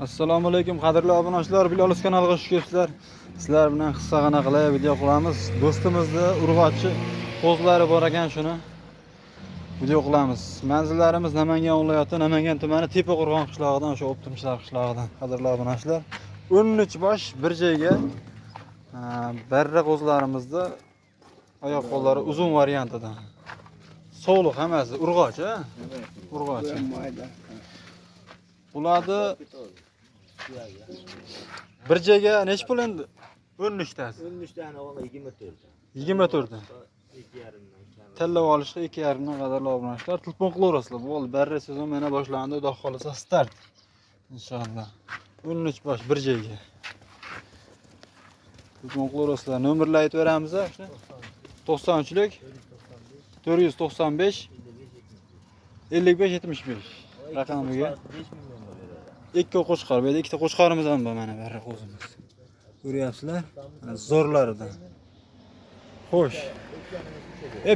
Assalomu alaykum qadrli obunachilar, Bilolus kanaliga xush kelibsizlar. Sizlar bilan qisqagina qilay video qilamiz. Do'stimizni urg'ochi qo'zlari bor ekan, shuni video qilamiz. Manzillarimiz Namangan viloyati Namangan tumani Tepaqo'rg'on qishlog'idan, o'sha Optimchilar qishlog'idan. Qadrli obunachilar, 13 bosh bir joyga barra qo'zlarimizni oyoq qo'llari uzun variantidan. Sog'liq hammasi urg'och, ha? Urg'och. Ularni bir joyga necha pul endi? 13 tasi. 13 tane ona 24. 24 dan. 2,5 dan. Tanlab olishga 2,5 dan qadrli obunachilar. Telefon qilaverasizlar. Bo'ldi, barra sezon mana boshlandi, xudo xolasa start. Inshaalloh. 13 bosh bir joyga. Telefon qilaverasizlar. Nomerni aytib beramiz, o'sha. 93lik 495 55 75 raqamiga 5 millionga beradi. ikki qo'chqor, bu yerda ikkita qo'chqorimiz ham bor, mana barra qo'zimiz. Ko'ryapsizlar? Mana zo'rlaridan. Xo'sh.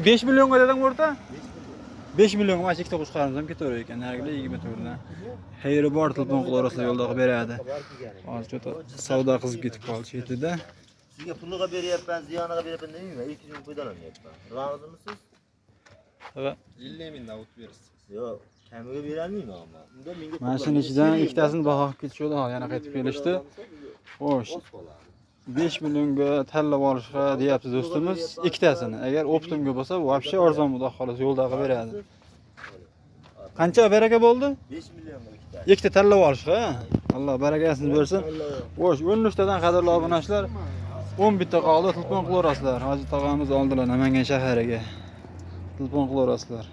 5 millionga deding o'rta? 5 millionga mana ikkita qo'chqorimiz ham ketaverar ekan. Narigilar 24 dan. Xayri bor, telefon qilaverasizlar, yo'lda qilib beradi. Hozir savdo qilib ketib qoldi chetida. Sizga puliga beryapman, ziyoniga beryapman demayman. 200 ming foydalanyapman. Rozimisiz? Va 50 mingdan o'tib berasiz. Yo'q, kamiga berolmayman ammo. Unda menga mashina ichidan ikkitasini baho qilib ketishdi, yana qaytib kelishdi. Xo'sh. 5 millionga tanlab olishga deyapti do'stimiz ikkitasini. Agar Optimga bo'lsa, voобще arzon xudo xolasa yo'lda qilib beradi. Qancha baraka bo'ldi? 5 millionga ikkita. Ikkita tanlab olishga. Alloh barakasini bersin. Xo'sh, 13 tadan qadrli obunachilar 11 ta qoldi, telefon qilaverasizlar. Hozir tog'amiz oldilar Namangan shahariga. Telefon qilaverasizlar.